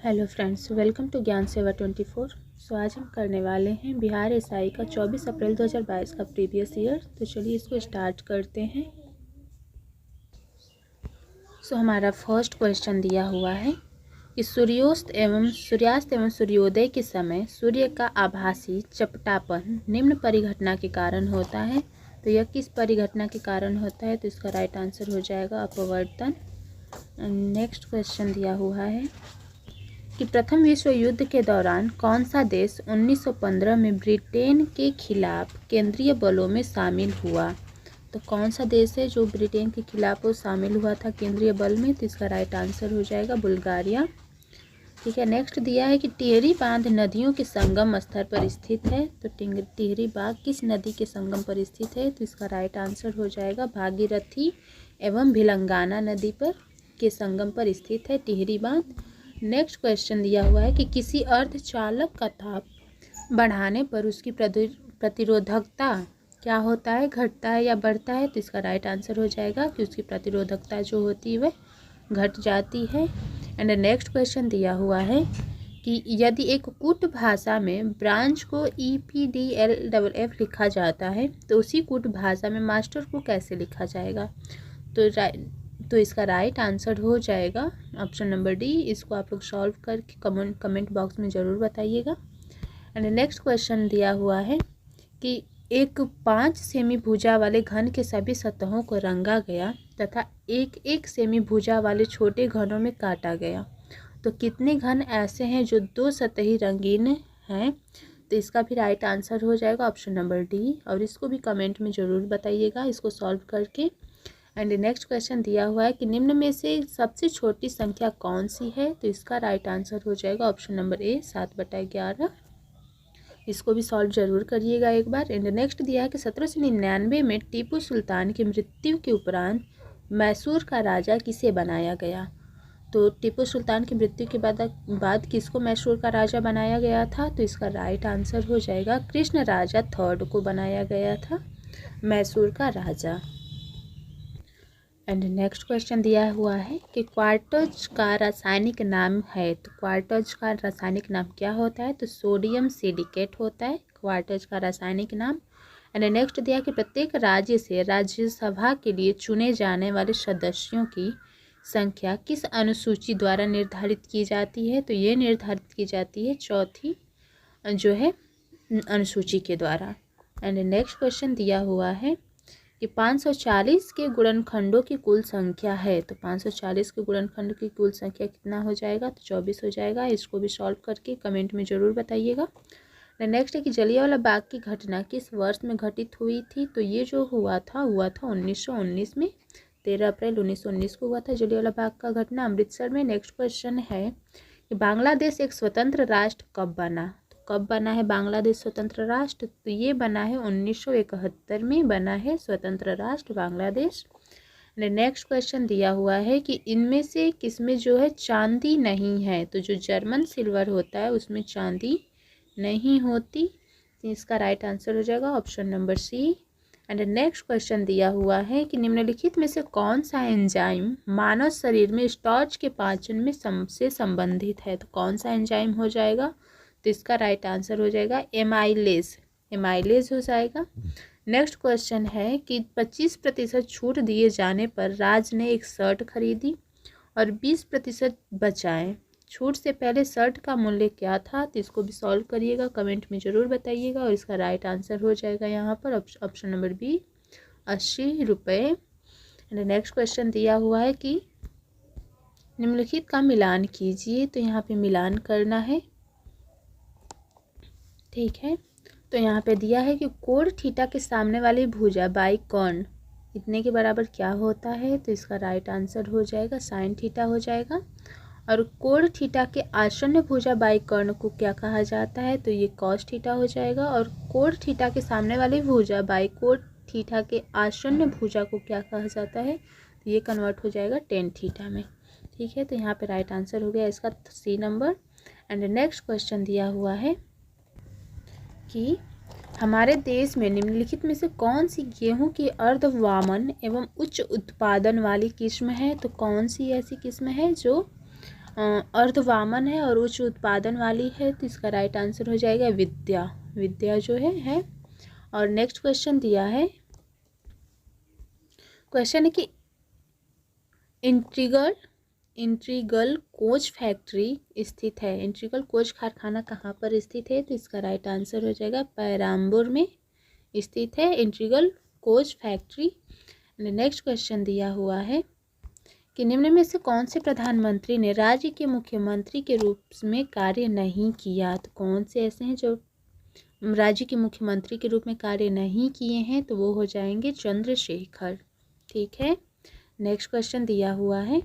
Hello friends, welcome to ज्ञान सेवा 24। आज हम करने वाले हैं बिहार एसआई का 24 अप्रैल 2022 का प्रीवियस ईयर। तो चलिए इसको स्टार्ट करते हैं। हमारा फर्स्ट क्वेश्चन दिया हुआ है कि सूर्यास्त एवं सूर्योदय के समय सूर्य का आभासी चपटापन निम्न परिघटना के कारण होता है। तो यह किस परिघटना के कारण होता है? तो इसका राइट आंसर हो जाएगा अपवर्तन। नेक्स्ट क्वेश्चन दिया हुआ है कि प्रथम विश्व युद्ध के दौरान कौन सा देश 1915 में ब्रिटेन के खिलाफ केंद्रीय बलों में शामिल हुआ? तो कौन सा देश है जो ब्रिटेन के खिलाफ वो शामिल हुआ था केंद्रीय बल में? तो इसका राइट आंसर हो जाएगा बुल्गारिया। ठीक है, नेक्स्ट दिया है कि टिहरी बांध नदियों के संगम स्थल पर स्थित है। तो टिहरी बांध किस नदी के संगम पर स्थित है? तो इसका राइट आंसर हो जाएगा भागीरथी एवं भिलंगाना नदी पर के संगम पर स्थित है टिहरी बांध। नेक्स्ट क्वेश्चन दिया हुआ है कि किसी अर्धचालक का ताप बढ़ाने पर उसकी प्रतिरोधकता क्या होता है, घटता है या बढ़ता है? तो इसका राइट आंसर हो जाएगा कि उसकी प्रतिरोधकता जो होती है वह घट जाती है। एंड नेक्स्ट क्वेश्चन दिया हुआ है कि यदि एक कूट भाषा में ब्रांच को EPDLFF लिखा जाता है तो उसी कूट भाषा में मास्टर को कैसे लिखा जाएगा? तो इसका राइट आंसर हो जाएगा ऑप्शन नंबर डी। इसको आप लोग सॉल्व करके कमेंट बॉक्स में ज़रूर बताइएगा। एंड नेक्स्ट क्वेश्चन दिया हुआ है कि एक 5 सेमी भुजा वाले घन के सभी सतहों को रंगा गया तथा एक 1 सेमी भुजा वाले छोटे घनों में काटा गया। तो कितने घन ऐसे हैं जो 2 सतही रंगीन हैं? तो इसका भी राइट आंसर हो जाएगा ऑप्शन नंबर डी। और इसको भी कमेंट में ज़रूर बताइएगा इसको सॉल्व करके। एंड नेक्स्ट क्वेश्चन दिया हुआ है कि निम्न में से सबसे छोटी संख्या कौन सी है? तो इसका राइट आंसर हो जाएगा ऑप्शन नंबर ए 7/11। इसको भी सॉल्व जरूर करिएगा एक बार। एंड नेक्स्ट दिया है कि 1799 में टीपू सुल्तान की मृत्यु के उपरांत मैसूर का राजा किसे बनाया गया? तो टीपू सुल्तान की मृत्यु के बाद किसको मैसूर का राजा बनाया गया था? तो इसका राइट आंसर हो जाएगा कृष्ण राजा 3rd को बनाया गया था मैसूर का राजा। एंड नेक्स्ट क्वेश्चन दिया हुआ है कि क्वार्टज का रासायनिक नाम है। तो क्वार्टज का रासायनिक नाम क्या होता है? तो सोडियम सिलिकेट होता है क्वार्टज का रासायनिक नाम। एंड नेक्स्ट दिया कि प्रत्येक राज्य से राज्यसभा के लिए चुने जाने वाले सदस्यों की संख्या किस अनुसूची द्वारा निर्धारित की जाती है? तो ये निर्धारित की जाती है 4थी जो है अनुसूची के द्वारा। एंड नेक्स्ट क्वेश्चन दिया हुआ है कि 540 के गुणनखंडों की कुल संख्या है। तो 540 के गुणनखंड की कुल संख्या कितना हो जाएगा? तो 24 हो जाएगा। इसको भी सॉल्व करके कमेंट में ज़रूर बताइएगा। नेक्स्ट है कि जलियांवाला बाग की घटना किस वर्ष में घटित हुई थी? तो ये जो हुआ था 1919 में। 13 अप्रैल 1919 को हुआ था जलियांवाला बाग का घटना अमृतसर में। नेक्स्ट क्वेश्चन है कि बांग्लादेश एक स्वतंत्र राष्ट्र कब बना? कब बना है बांग्लादेश स्वतंत्र राष्ट्र? तो ये बना है 1971 में बना है स्वतंत्र राष्ट्र बांग्लादेश। नेक्स्ट क्वेश्चन दिया हुआ है कि इनमें से किसमें जो है चांदी नहीं है? तो जो जर्मन सिल्वर होता है उसमें चांदी नहीं होती। तो इसका राइट आंसर हो जाएगा option number C. And next question दिया हुआ है कि निम्नलिखित में से कौन सा एंजाइम मानव शरीर में स्टार्च के पाचन में से संबंधित है? तो कौन सा एंजाइम हो जाएगा? तो इसका राइट आंसर हो जाएगा एमाइलेज हो जाएगा। नेक्स्ट क्वेश्चन है कि 25% छूट दिए जाने पर राज ने एक शर्ट खरीदी और 20% बचाए। छूट से पहले शर्ट का मूल्य क्या था? तो इसको भी सॉल्व करिएगा कमेंट में ज़रूर बताइएगा। और इसका राइट आंसर हो जाएगा यहाँ पर ऑप्शन नंबर बी 80 रुपये। नेक्स्ट क्वेश्चन दिया हुआ है कि निम्नलिखित का मिलान कीजिए। तो यहाँ पे मिलान करना है, ठीक है। तो यहाँ पे दिया है कि कोण थीटा के सामने वाली भुजा बाई कौन इतने के बराबर क्या होता है? तो इसका राइट आंसर हो जाएगा साइन थीटा हो जाएगा। और कोण थीटा के आसन्न भुजा बाई कर्ण को क्या कहा जाता है? तो ये कॉस थीटा हो जाएगा। और कोण थीटा के सामने वाली भुजा बाई कोण थीटा के आसन्न भुजा को क्या कहा जाता है? तो ये कन्वर्ट हो जाएगा टेन थीटा में, ठीक है। तो यहाँ पे राइट आंसर हो गया इसका C number. And next question दिया हुआ है कि हमारे देश में निम्नलिखित में से कौन सी गेहूं की अर्धवामन एवं उच्च उत्पादन वाली किस्म है? तो कौन सी ऐसी किस्म है जो अर्धवामन है और उच्च उत्पादन वाली है, तो इसका राइट आंसर हो जाएगा विद्या। विद्या जो है। और नेक्स्ट क्वेश्चन दिया है, क्वेश्चन है कि इंट्रीगल कोच फैक्ट्री स्थित है। इंट्रीगल कोच कारखाना कहाँ पर स्थित है, तो इसका राइट आंसर हो जाएगा पेराम्बूर में स्थित है integral coach factory. Next question दिया हुआ है कि निम्न में से कौन से प्रधानमंत्री ने राज्य के मुख्यमंत्री के रूप में कार्य नहीं किया। तो कौन से ऐसे हैं जो राज्य के मुख्यमंत्री के रूप में कार्य नहीं किए हैं, तो वो हो जाएंगे चंद्रशेखर। ठीक है। नेक्स्ट क्वेश्चन दिया हुआ है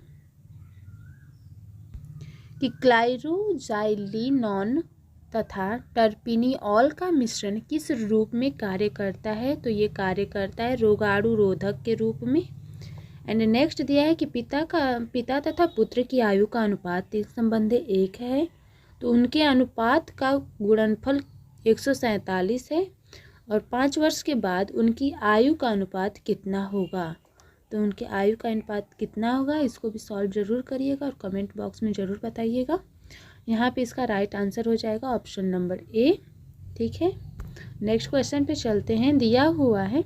कि क्लाइरोजाइलिनॉन तथा टर्पिनिऑल का मिश्रण किस रूप में कार्य करता है, तो ये कार्य करता है रोगाणु रोधक के रूप में। एंड नेक्स्ट दिया है कि पिता तथा पुत्र की आयु का अनुपात 3:1 है, तो उनके अनुपात का गुणनफल 147 है और 5 वर्ष के बाद उनकी आयु का अनुपात कितना होगा। तो उनके आयु का अनुपात कितना होगा, इसको भी सॉल्व जरूर करिएगा और कमेंट बॉक्स में ज़रूर बताइएगा। यहाँ पे इसका राइट आंसर हो जाएगा ऑप्शन नंबर ए। ठीक है। नेक्स्ट क्वेश्चन पे चलते हैं। दिया हुआ है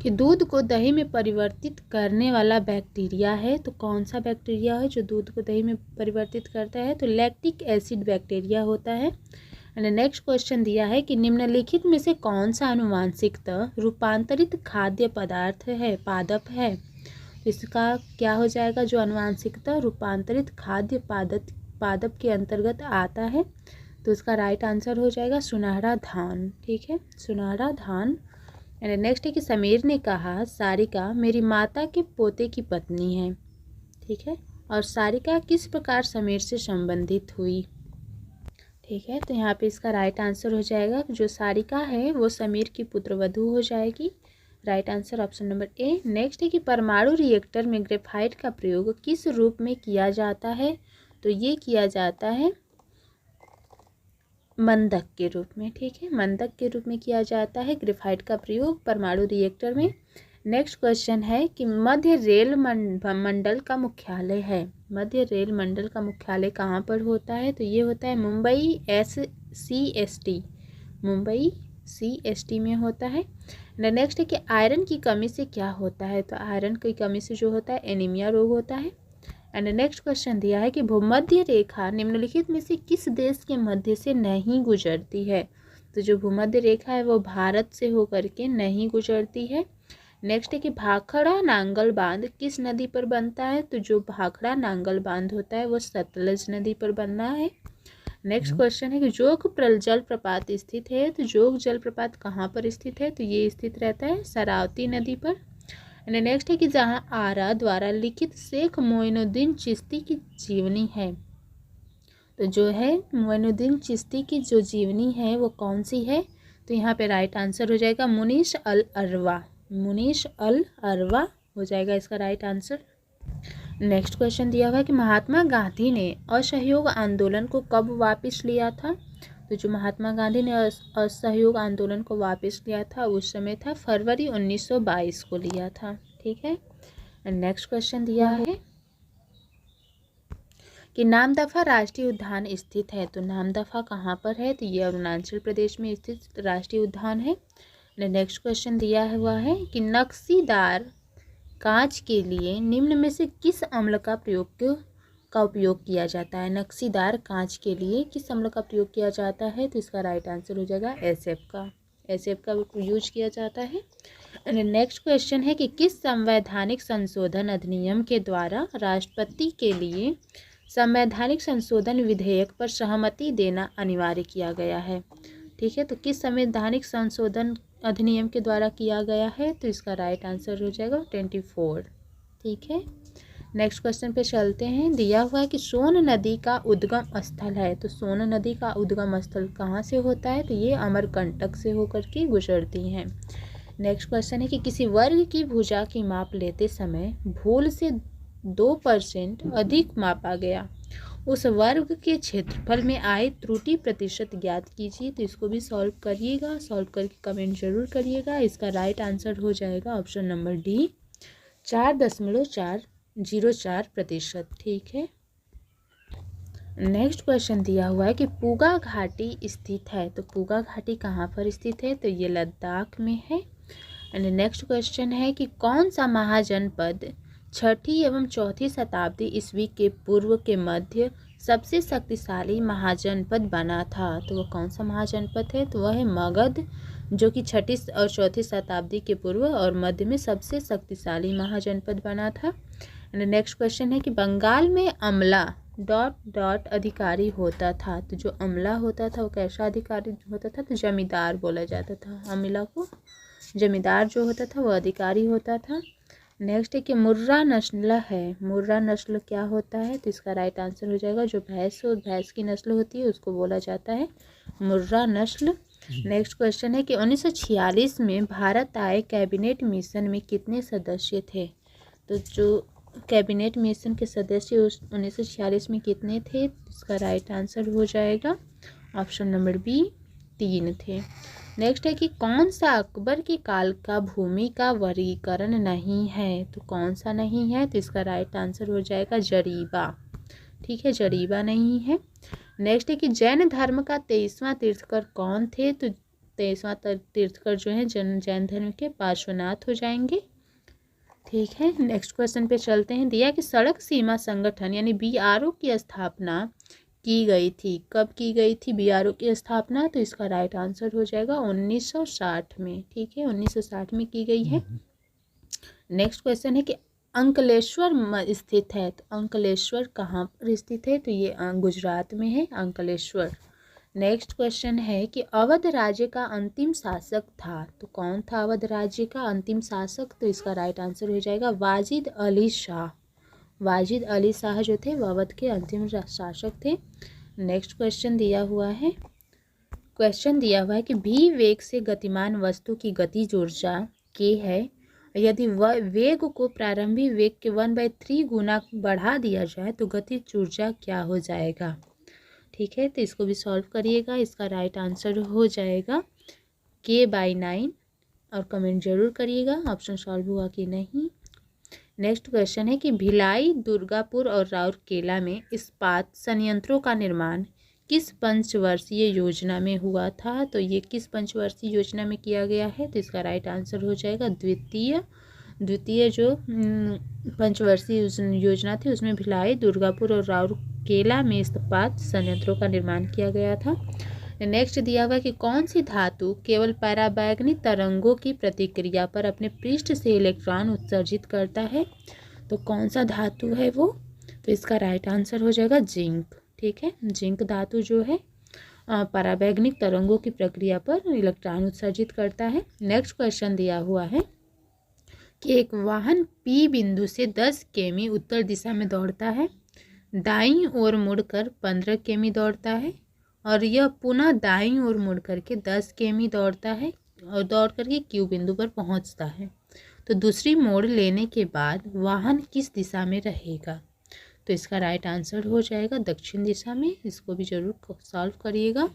कि दूध को दही में परिवर्तित करने वाला बैक्टीरिया है, तो कौन सा बैक्टीरिया है जो दूध को दही में परिवर्तित करता है, तो लैक्टिक एसिड बैक्टीरिया होता है। एंड नेक्स्ट क्वेश्चन दिया है कि निम्नलिखित में से कौन सा आनुवांशिकतः रूपांतरित खाद्य पदार्थ है, पादप है। तो इसका क्या हो जाएगा, जो आनुवांशिकतः रूपांतरित खाद्य पादप के अंतर्गत आता है, तो इसका राइट आंसर हो जाएगा सुनहरा धान। ठीक है, सुनहरा धान। एंड नेक्स्ट है कि समीर ने कहा सारिका मेरी माता के पोते की पत्नी है। ठीक है, और सारिका किस प्रकार समीर से संबंधित हुई। ठीक है, तो यहाँ पे इसका राइट आंसर हो जाएगा जो सारिका है वो समीर की पुत्रवधू हो जाएगी। Right answer option number A. Next है कि परमाणु रिएक्टर में ग्रेफाइट का प्रयोग किस रूप में किया जाता है, तो ये किया जाता है मंदक के रूप में। ठीक है, मंदक के रूप में किया जाता है ग्रेफाइट का प्रयोग परमाणु रिएक्टर में। नेक्स्ट क्वेश्चन है कि मध्य रेल मंडल का मुख्यालय है। मध्य रेल मंडल का मुख्यालय कहाँ पर होता है, तो ये होता है मुंबई CST, मुंबई CST में होता है। नेक्स्ट है कि आयरन की कमी से क्या होता है, तो आयरन की कमी से जो होता है एनीमिया रोग होता है। एंड नेक्स्ट क्वेश्चन दिया है कि भूमध्य रेखा निम्नलिखित में से किस देश के मध्य से नहीं गुजरती है, तो जो भूमध्य रेखा है वो भारत से होकर के नहीं गुजरती है। नेक्स्ट है कि भाखड़ा नांगल बांध किस नदी पर बनता है, तो जो भाखड़ा नांगल बांध होता है वो सतलज नदी पर बनना है। नेक्स्ट क्वेश्चन है कि जोग जलप्रपात स्थित है, तो जोग जलप्रपात कहाँ पर स्थित है, तो ये स्थित रहता है शरावती नदी पर। एंड नेक्स्ट है कि जहाँ आरा द्वारा लिखित शेख मोइनुद्दीन चिश्ती की जीवनी है, तो जो है मोइनुद्दीन चिश्ती की जो जीवनी है वो कौन सी है, तो यहाँ पे राइट आंसर हो जाएगा मुनीश अल अरवा। मुनीश अल अरवा हो जाएगा इसका राइट आंसर। नेक्स्ट क्वेश्चन दिया हुआ है कि महात्मा गांधी ने असहयोग आंदोलन को कब वापस लिया था, तो जो महात्मा गांधी ने असहयोग आंदोलन को वापस लिया था उस समय था फरवरी 1922 को लिया था। ठीक है। नेक्स्ट क्वेश्चन दिया है कि नामदफा राष्ट्रीय उद्यान स्थित है, तो नामदफा कहाँ पर है, तो ये अरुणाचल प्रदेश में स्थित राष्ट्रीय उद्यान है। नेक्स्ट क्वेश्चन दिया हुआ है कि नक्शीदार कांच के लिए निम्न में से किस अम्ल का उपयोग किया जाता है। नक्शीदार कांच के लिए किस अम्ल का प्रयोग किया जाता है, तो इसका राइट आंसर हो जाएगा SF का यूज किया जाता है। नेक्स्ट क्वेश्चन है कि किस संवैधानिक संशोधन अधिनियम के द्वारा राष्ट्रपति के लिए संवैधानिक संशोधन विधेयक पर सहमति देना अनिवार्य किया गया है। ठीक है, तो किस संवैधानिक संशोधन अधिनियम के द्वारा किया गया है, तो इसका राइट आंसर हो जाएगा 24। ठीक है। नेक्स्ट क्वेश्चन पे चलते हैं। दिया हुआ है कि सोन नदी का उद्गम स्थल है, तो सोन नदी का उद्गम स्थल कहाँ से होता है, तो ये अमरकंटक से होकर के गुजरती हैं। नेक्स्ट क्वेश्चन है कि किसी वर्ग की भुजा की माप लेते समय भूल से 2% अधिक मापा गया, उस वर्ग के क्षेत्रफल में आए त्रुटि प्रतिशत ज्ञात कीजिए। तो इसको भी सॉल्व करिएगा, सॉल्व करके कमेंट जरूर करिएगा। इसका राइट आंसर हो जाएगा ऑप्शन नंबर डी 4.404%। ठीक है। नेक्स्ट क्वेश्चन दिया हुआ है कि पूगा घाटी स्थित है, तो पूगा घाटी कहाँ पर स्थित है, तो ये लद्दाख में है। एंड नेक्स्ट क्वेश्चन है कि कौन सा महाजनपद 6ठी एवं 4थी शताब्दी ईस्वी के पूर्व के मध्य सबसे शक्तिशाली महाजनपद बना था, तो वह कौन सा महाजनपद है, तो वह है मगध, जो कि 6ठी और 4थी शताब्दी के पूर्व और मध्य में सबसे शक्तिशाली महाजनपद बना था। एंड नेक्स्ट क्वेश्चन है कि बंगाल में अमला डॉट डॉट अधिकारी होता था, तो जो अमला होता था वो कैसा अधिकारी होता था, तो जमींदार बोला जाता था, अमला को जमींदार जो होता था वो अधिकारी होता था। नेक्स्ट है कि मुर्रा नस्ल है, मुर्रा नस्ल क्या होता है, तो इसका राइट आंसर हो जाएगा जो भैंस की नस्ल होती है उसको बोला जाता है मुर्रा नस्ल। नेक्स्ट क्वेश्चन है कि 1946 में भारत आए कैबिनेट मिशन में कितने सदस्य थे, तो जो कैबिनेट मिशन के सदस्य उस 1946 में कितने थे, इसका राइट आंसर हो जाएगा ऑप्शन नंबर बी 3 थे। नेक्स्ट है कि कौन सा अकबर के काल का भूमि का वर्गीकरण नहीं है, तो कौन सा नहीं है, तो इसका राइट आंसर हो जाएगा जरीबा, ठीक है, जरीबा नहीं है। नेक्स्ट है कि जैन धर्म का 23वां तीर्थकर कौन थे, तो 23वां तीर्थकर जो है जैन धर्म के पार्श्वनाथ हो जाएंगे, ठीक है। नेक्स्ट क्वेश्चन पे चलते हैं। दिया कि सड़क सीमा संगठन यानी BRO की स्थापना की गई थी, कब की गई थी BRO की स्थापना, तो इसका राइट आंसर हो जाएगा 1960 में, ठीक है, 1960 में की गई है। नेक्स्ट क्वेश्चन है कि अंकलेश्वर स्थित है, तो अंकलेश्वर कहाँ पर स्थित है, तो ये गुजरात में है अंकलेश्वर। नेक्स्ट क्वेश्चन है कि अवध राज्य का अंतिम शासक था, तो कौन था अवध राज्य का अंतिम शासक, तो इसका राइट आंसर हो जाएगा वाजिद अली शाह, वाजिद अली शाह जो थे वह अवध के अंतिम शासक थे। नेक्स्ट क्वेश्चन दिया हुआ है, कि भी वेग से गतिमान वस्तु की गतिज ऊर्जा के है, यदि वेग को प्रारंभिक वेग के 1/3 गुना बढ़ा दिया जाए तो गतिज ऊर्जा क्या हो जाएगा, ठीक है, तो इसको भी सॉल्व करिएगा, इसका राइट आंसर हो जाएगा K/9 और कमेंट जरूर करिएगा ऑप्शन सॉल्व हुआ कि नहीं। नेक्स्ट क्वेश्चन है कि भिलाई, दुर्गापुर और राउरकेला में इस्पात संयंत्रों का निर्माण किस पंचवर्षीय योजना में हुआ था, तो ये किस पंचवर्षीय योजना में किया गया है, तो इसका राइट आंसर हो जाएगा द्वितीय जो पंचवर्षीय योजना थी उसमें भिलाई, दुर्गापुर और राउरकेला में इस्पात संयंत्रों का निर्माण किया गया था। नेक्स्ट दिया हुआ कि कौन सी धातु केवल पराबैंगनी तरंगों की प्रतिक्रिया पर अपने पृष्ठ से इलेक्ट्रॉन उत्सर्जित करता है, तो कौन सा धातु है वो, तो इसका राइट आंसर हो जाएगा जिंक, ठीक है, जिंक धातु जो है पराबैंगनिक तरंगों की प्रक्रिया पर इलेक्ट्रॉन उत्सर्जित करता है। नेक्स्ट क्वेश्चन दिया हुआ है कि एक वाहन P बिंदु से 10 किमी उत्तर दिशा में दौड़ता है, दाईं ओर मुड़कर 15 किमी दौड़ता है और यह पुनः दाईं ओर मुड़ करके 10 किमी दौड़ता है और दौड़ करके Q बिंदु पर पहुंचता है, तो दूसरी मोड़ लेने के बाद वाहन किस दिशा में रहेगा, तो इसका राइट आंसर हो जाएगा दक्षिण दिशा में, इसको भी जरूर सॉल्व करिएगा।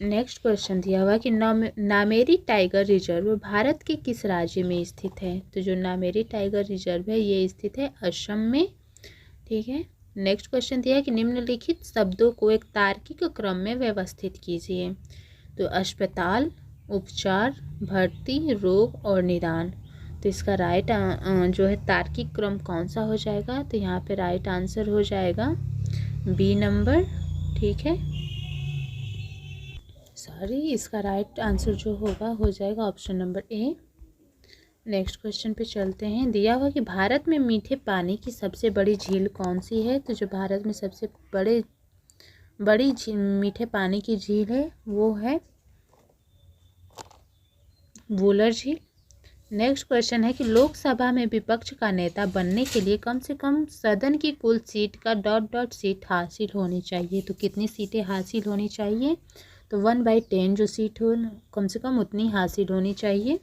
नेक्स्ट क्वेश्चन दिया हुआ कि नामेरी टाइगर रिजर्व भारत के किस राज्य में स्थित है, तो जो नामेरी टाइगर रिजर्व है ये स्थित है असम में, ठीक है। नेक्स्ट क्वेश्चन दिया है कि निम्नलिखित शब्दों को एक तार्किक क्रम में व्यवस्थित कीजिए, तो अस्पताल, उपचार, भर्ती, रोग और निदान, तो इसका राइट जो है तार्किक क्रम कौन सा हो जाएगा, तो यहाँ पे राइट आंसर हो जाएगा B नंबर, ठीक है, इसका राइट आंसर जो होगा हो जाएगा option number A। Next question पे चलते हैं। दिया हुआ कि भारत में मीठे पानी की सबसे बड़ी झील कौन सी है, तो जो भारत में सबसे बड़ी मीठे पानी की झील है वो है वुलर झील। नेक्स्ट क्वेश्चन है कि लोकसभा में विपक्ष का नेता बनने के लिए कम से कम सदन की कुल सीट का ... सीट हासिल होनी चाहिए, तो कितनी सीटें हासिल होनी चाहिए, तो 1/10 जो सीट हो कम से कम उतनी हासिल होनी चाहिए।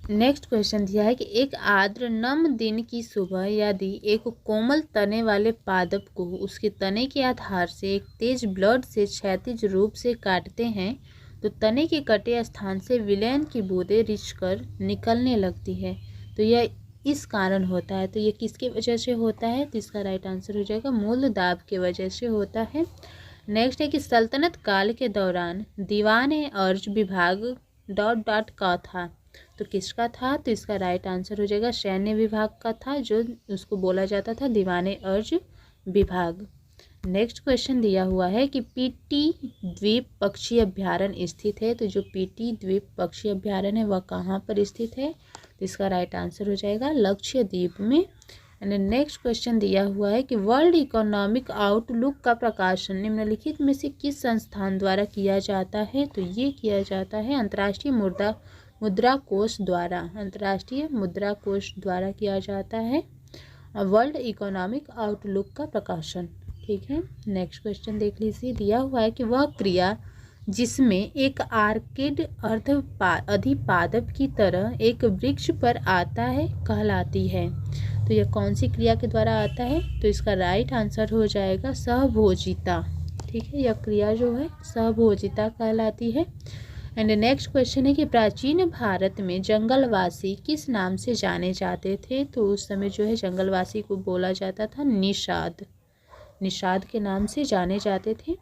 नेक्स्ट क्वेश्चन दिया है कि एक आर्द्र नम दिन की सुबह यदि एक कोमल तने वाले पादप को उसके तने के आधार से एक तेज ब्लड से क्षैतिज रूप से काटते हैं तो तने के कटे स्थान से विलयन की बूंदें रिछकर निकलने लगती है, तो यह इस कारण होता है। तो ये किसकी वजह से होता है? तो इसका राइट आंसर हो जाएगा मूल दाब की वजह से होता है। नेक्स्ट है कि सल्तनत काल के दौरान दीवान-ए-अर्ज विभाग ... का था। तो किसका था? तो इसका राइट आंसर हो जाएगा सैन्य विभाग का था, जो उसको बोला जाता था दीवान-ए-अर्ज विभाग। नेक्स्ट क्वेश्चन दिया हुआ है कि पीटी द्वीप पक्षी अभ्यारण्य स्थित है। तो जो पीटी द्वीप पक्षी अभ्यारण्य है वह कहाँ पर स्थित है? तो इसका राइट आंसर हो जाएगा लक्षद्वीप में। एंड नेक्स्ट क्वेश्चन दिया हुआ है कि वर्ल्ड इकोनॉमिक आउटलुक का प्रकाशन निम्नलिखित में से किस संस्थान द्वारा किया जाता है? तो ये किया जाता है अंतर्राष्ट्रीय मुद्रा कोष द्वारा। अंतर्राष्ट्रीय मुद्रा कोष द्वारा किया जाता है वर्ल्ड इकोनॉमिक आउटलुक का प्रकाशन। ठीक है, नेक्स्ट क्वेश्चन देख लीजिए। दिया हुआ है कि वह क्रिया जिसमें एक आर्किड अधिपादप की तरह एक वृक्ष पर आता है कहलाती है। तो यह कौन सी क्रिया के द्वारा आता है? तो इसका राइट आंसर हो जाएगा सहभोजिता। ठीक है, यह क्रिया जो है सहभोजिता कहलाती है। एंड नेक्स्ट क्वेश्चन है कि प्राचीन भारत में जंगलवासी किस नाम से जाने जाते थे? तो उस समय जो है जंगलवासी को बोला जाता था निषाद। निषाद के नाम से जाने जाते थे।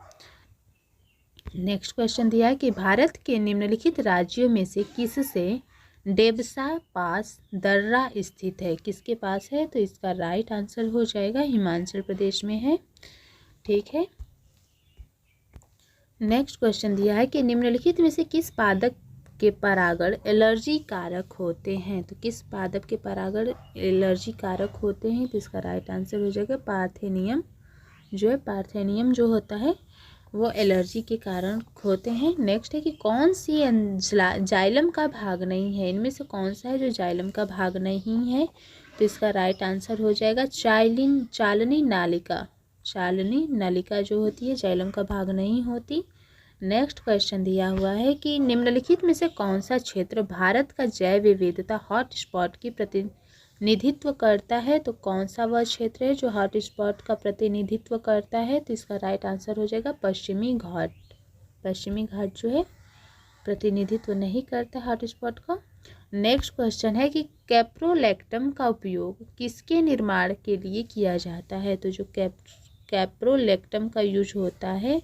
नेक्स्ट क्वेश्चन दिया है कि भारत के निम्नलिखित राज्यों में से किससे डेबसा पास दर्रा स्थित है? किसके पास है? तो इसका राइट आंसर हो जाएगा हिमाचल प्रदेश में है। ठीक है, नेक्स्ट क्वेश्चन दिया है कि निम्नलिखित में से किस पादप के परागण एलर्जी कारक होते हैं? तो किस पादप के परागण एलर्जी कारक होते हैं? तो इसका राइट आंसर हो जाएगा पार्थेनियम। जो है पार्थेनियम जो होता है वो एलर्जी के कारण होते हैं। नेक्स्ट है कि कौन सी जाइलम का भाग नहीं है? इनमें से कौन सा है जो जाइलम का भाग नहीं है? तो इसका राइट आंसर हो जाएगा चालनी नालिका। चालनी नलिका जो होती है जाइलम का भाग नहीं होती। नेक्स्ट क्वेश्चन दिया हुआ है कि निम्नलिखित में से कौन सा क्षेत्र भारत का जैव विविधता हॉटस्पॉट की प्रतिनिधित्व करता है? तो कौन सा वह क्षेत्र है जो हॉटस्पॉट का प्रतिनिधित्व करता है? तो इसका राइट आंसर हो जाएगा पश्चिमी घाट। पश्चिमी घाट जो है प्रतिनिधित्व नहीं करता हॉटस्पॉट का। नेक्स्ट क्वेश्चन है कि कैप्रोलैक्टम का उपयोग किसके निर्माण के लिए किया जाता है? तो जो कैप्रोलैक्टम का यूज होता है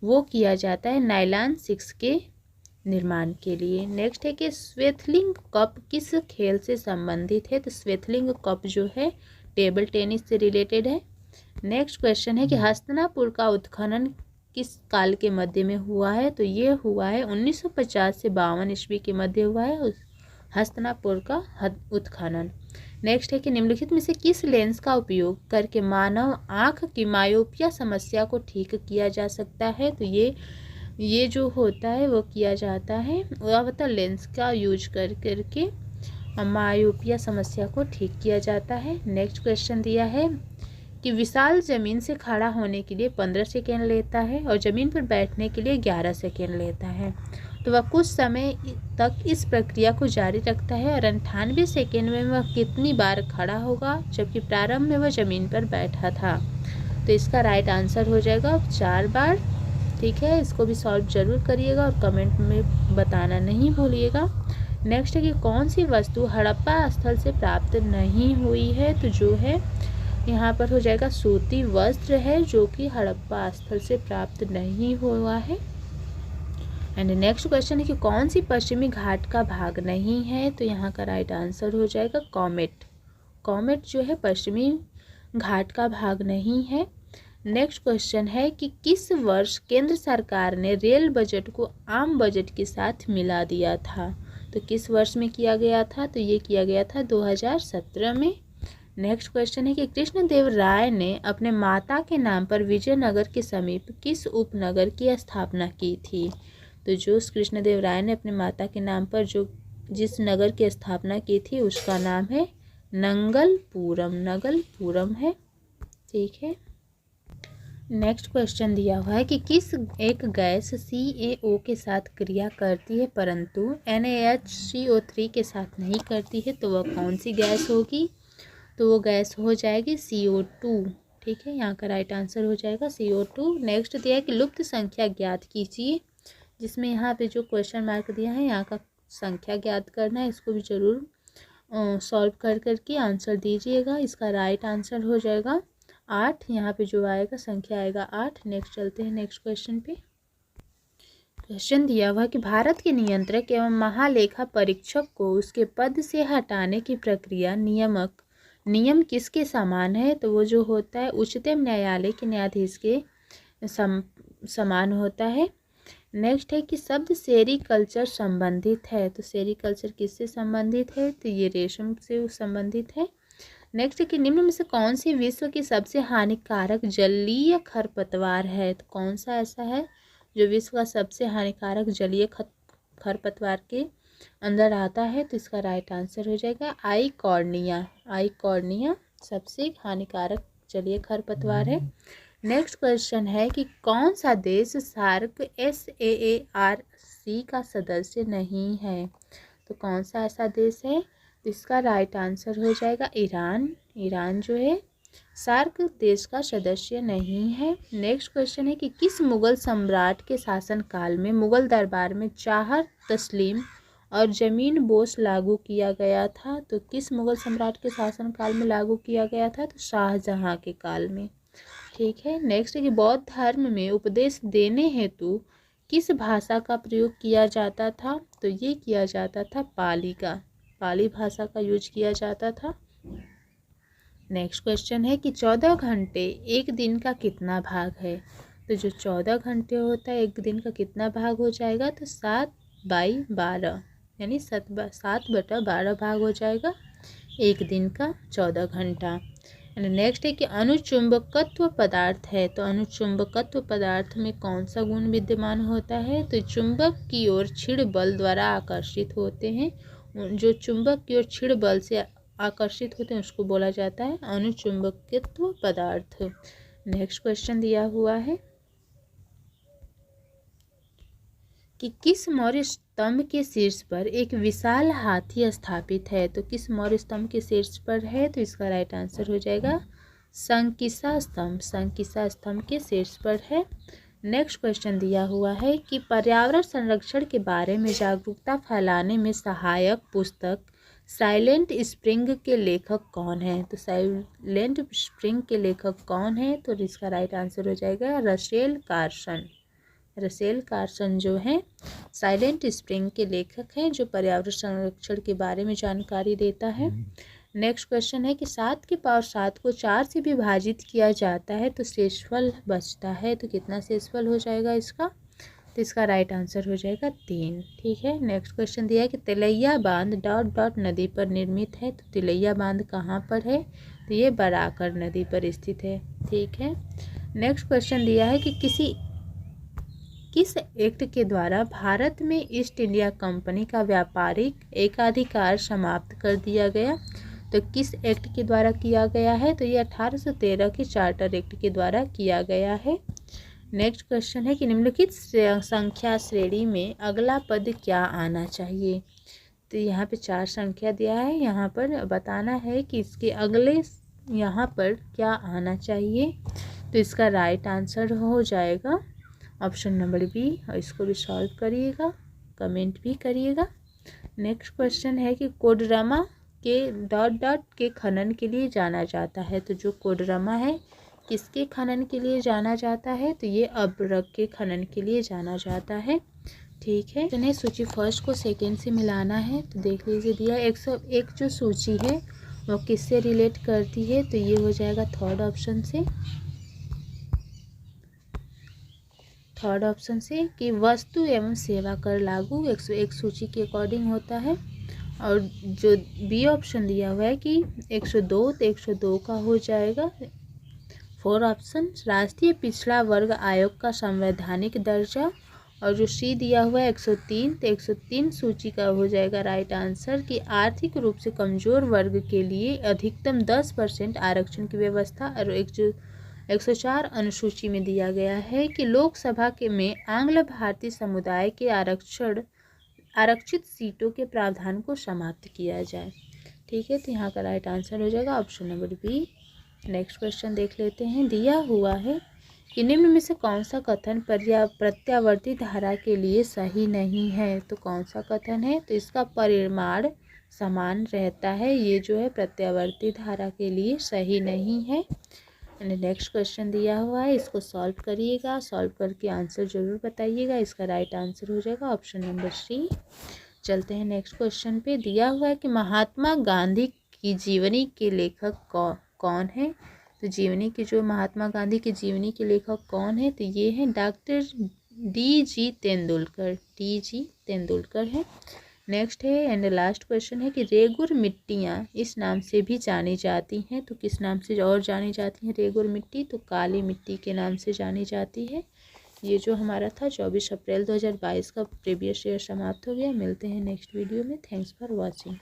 वो किया जाता है नायलॉन 6 के निर्माण के लिए। नेक्स्ट है कि स्वेथलिंग कप किस खेल से संबंधित है? तो स्वेथलिंग कप जो है टेबल टेनिस से रिलेटेड है। नेक्स्ट क्वेश्चन है कि हस्तिनापुर का उत्खनन किस काल के मध्य में हुआ है? तो ये हुआ है 1950 से 52 ईस्वी के मध्य हुआ है हस्तिनापुर का उत्खनन। नेक्स्ट है कि निम्नलिखित में से किस लेंस का उपयोग करके मानव आँख की मायोपिया समस्या को ठीक किया जा सकता है? तो ये जो होता है वो किया जाता है अवतल लेंस का यूज करके मायोपिया समस्या को ठीक किया जाता है। नेक्स्ट क्वेश्चन दिया है कि विशाल ज़मीन से खड़ा होने के लिए 15 सेकेंड लेता है और ज़मीन पर बैठने के लिए 11 सेकेंड लेता है। तो वह कुछ समय तक इस प्रक्रिया को जारी रखता है और 98 सेकेंड में वह कितनी बार खड़ा होगा, जबकि प्रारंभ में वह ज़मीन पर बैठा था? तो इसका राइट आंसर हो जाएगा 4 बार। ठीक है, इसको भी सॉल्व जरूर करिएगा और कमेंट में बताना नहीं भूलिएगा। नेक्स्ट है कि कौन सी वस्तु हड़प्पा स्थल से प्राप्त नहीं हुई है? तो जो है यहाँ पर हो जाएगा सूती वस्त्र है जो कि हड़प्पा स्थल से प्राप्त नहीं हुआ है। एंड नेक्स्ट क्वेश्चन है कि कौन सी पश्चिमी घाट का भाग नहीं है? तो यहाँ का राइट आंसर हो जाएगा कॉमेट। कॉमेट जो है पश्चिमी घाट का भाग नहीं है। नेक्स्ट क्वेश्चन है कि किस वर्ष केंद्र सरकार ने रेल बजट को आम बजट के साथ मिला दिया था? तो किस वर्ष में किया गया था? तो ये किया गया था 2017 में। नेक्स्ट क्वेश्चन है कि कृष्णदेव राय ने अपने माता के नाम पर विजयनगर के समीप किस उपनगर की स्थापना की थी? तो जो कृष्णदेव राय ने अपने माता के नाम पर जिस नगर की स्थापना की थी उसका नाम है नंगलपुरम। नंगलपुरम है। ठीक है, नेक्स्ट क्वेश्चन दिया हुआ है कि किस एक गैस CaO के साथ क्रिया करती है परंतु NaHCO3 के साथ नहीं करती है? तो वह कौन सी गैस होगी? तो वो गैस हो जाएगी CO2। ठीक है, यहाँ का राइट आंसर हो जाएगा CO2। नेक्स्ट दिया है कि लुप्त संख्या ज्ञात कीजिए, जिसमें यहाँ पे जो क्वेश्चन मार्क दिया है यहाँ का संख्या ज्ञात करना है, इसको भी जरूर सॉल्व कर करके आंसर दीजिएगा। इसका राइट आंसर हो जाएगा 8। यहाँ पे जो आएगा संख्या आएगा 8। नेक्स्ट चलते हैं नेक्स्ट क्वेश्चन पे। क्वेश्चन दिया हुआ कि भारत के नियंत्रक एवं महालेखा परीक्षक को उसके पद से हटाने की प्रक्रिया नियम किसके समान है? तो वो जो होता है उच्चतम न्यायालय के न्यायाधीश के समान होता है। नेक्स्ट है कि शब्द सेरीकल्चर संबंधित है, तो सेरीकल्चर किससे संबंधित है? तो ये रेशम से संबंधित है। नेक्स्ट है कि निम्न में से कौन सी विश्व की सबसे हानिकारक जलीय खरपतवार है? तो कौन सा ऐसा है जो विश्व का सबसे हानिकारक जलीय खरपतवार के अंदर आता है? तो इसका राइट आंसर हो जाएगा आइकॉर्निया सबसे हानिकारक जलीय खरपतवार है। नेक्स्ट क्वेश्चन है कि कौन सा देश सार्क SAARC का सदस्य नहीं है? तो कौन सा ऐसा देश है? तो इसका राइट आंसर हो जाएगा ईरान जो है सार्क देश का सदस्य नहीं है। नेक्स्ट क्वेश्चन है कि किस मुगल सम्राट के शासनकाल में मुगल दरबार में चाहर तस्लीम और जमीन बोस लागू किया गया था? तो किस मुगल सम्राट के शासनकाल में लागू किया गया था? तो शाहजहां के काल में। ठीक है। नेक्स्ट है कि बौद्ध धर्म में उपदेश देने हेतु किस भाषा का प्रयोग किया जाता था? तो ये किया जाता था पाली भाषा का यूज किया जाता था। नेक्स्ट क्वेश्चन है कि 14 घंटे एक दिन का कितना भाग है? तो जो 14 घंटे होता है एक दिन का कितना भाग हो जाएगा? तो 7/12 यानी 7/12 भाग हो जाएगा एक दिन का 14 घंटा। नेक्स्ट है कि अनुचुंबकत्व पदार्थ है, तो अनुचुंबकत्व पदार्थ में कौन सा गुण विद्यमान होता है? तो चुंबक की ओर छिड़ बल द्वारा आकर्षित होते हैं, जो चुंबक की ओर छिड़ बल से आकर्षित होते हैं उसको बोला जाता है अनुचुंबकत्व पदार्थ। नेक्स्ट क्वेश्चन दिया हुआ है कि किस मौर्य स्तंभ के शीर्ष पर एक विशाल हाथी स्थापित है? तो किस मौर्य स्तंभ के शीर्ष पर है? तो इसका राइट आंसर हो जाएगा संकिसा स्तंभ के शीर्ष पर है। नेक्स्ट क्वेश्चन दिया हुआ है कि पर्यावरण संरक्षण के बारे में जागरूकता फैलाने में सहायक पुस्तक साइलेंट स्प्रिंग के लेखक कौन है? तो साइलेंट स्प्रिंग के लेखक कौन है? तो इसका राइट आंसर हो जाएगा रसेल कार्सन जो है साइलेंट स्प्रिंग के लेखक हैं, जो पर्यावरण संरक्षण के बारे में जानकारी देता है। नेक्स्ट क्वेश्चन है कि 7 के पावर 7 को 4 से विभाजित किया जाता है तो शेषफल बचता है, तो कितना शेषफल हो जाएगा इसका? तो इसका राइट आंसर हो जाएगा 3। ठीक है। नेक्स्ट क्वेश्चन दिया है कि तिलैया बांध ... नदी पर निर्मित है, तो तिलैया बांध कहाँ पर है? तो ये बराकर नदी पर स्थित है। ठीक है। नेक्स्ट क्वेश्चन दिया है कि किस एक्ट के द्वारा भारत में ईस्ट इंडिया कंपनी का व्यापारिक एकाधिकार समाप्त कर दिया गया? तो किस एक्ट के द्वारा किया गया है? तो ये 1813 के चार्टर एक्ट के द्वारा किया गया है। नेक्स्ट क्वेश्चन है कि निम्नलिखित संख्या श्रेणी में अगला पद क्या आना चाहिए? तो यहाँ पे 4 संख्या दिया है, यहाँ पर बताना है कि इसके अगले यहाँ पर क्या आना चाहिए। तो इसका राइट आंसर हो जाएगा ऑप्शन नंबर बी, और इसको भी सॉल्व करिएगा, कमेंट भी करिएगा। नेक्स्ट क्वेश्चन है कि कोडरमा के ... के खनन के लिए जाना जाता है, तो जो कोडरमा है किसके खनन के लिए जाना जाता है? तो ये अभ्रक के खनन के लिए जाना जाता है। ठीक है। तो सूची फर्स्ट को सेकेंड से मिलाना है, तो देख लीजिए दिया 101 जो सूची है वो किससे रिलेट करती है? तो ये हो जाएगा थर्ड ऑप्शन से कि वस्तु एवं सेवा कर लागू 101 सूची के अकॉर्डिंग होता है। और जो बी ऑप्शन दिया हुआ है कि 102, तो 102 का हो जाएगा 4 ऑप्शन राष्ट्रीय पिछड़ा वर्ग आयोग का संवैधानिक दर्जा। और जो सी दिया हुआ है 103, तो 103 सूची का हो जाएगा राइट आंसर कि आर्थिक रूप से कमजोर वर्ग के लिए अधिकतम 10% आरक्षण की व्यवस्था। और 104 अनुसूची में दिया गया है कि लोकसभा में आंग्ल भारतीय समुदाय के आरक्षित सीटों के प्रावधान को समाप्त किया जाए। ठीक है। तो यहाँ का राइट आंसर हो जाएगा option number B. Next question देख लेते हैं। दिया हुआ है कि निम्न में से कौन सा कथन प्रत्यावर्ती धारा के लिए सही नहीं है? तो कौन सा कथन है? तो इसका परिमाण समान रहता है, ये जो है प्रत्यावर्ती धारा के लिए सही नहीं है। नेक्स्ट क्वेश्चन दिया हुआ है, इसको सॉल्व करिएगा, सॉल्व करके आंसर जरूर बताइएगा। इसका राइट आंसर हो जाएगा ऑप्शन नंबर सी। चलते हैं नेक्स्ट क्वेश्चन पे। दिया हुआ है कि महात्मा गांधी की जीवनी के लेखक कौन है। तो जीवनी के जो महात्मा गांधी की जीवनी के लेखक कौन है, तो ये है doctor D.G. Tendulkar. D.G. Tendulkar है। नेक्स्ट है एंड लास्ट क्वेश्चन है कि रेगुर मिट्टियाँ इस नाम से भी जानी जाती हैं। तो किस नाम से और जानी जाती हैं रेगुर मिट्टी, तो काली मिट्टी के नाम से जानी जाती है। ये जो हमारा था 24 अप्रैल 2022 का प्रीवियस ईयर समाप्त हो गया। मिलते हैं नेक्स्ट वीडियो में। Thanks for watching.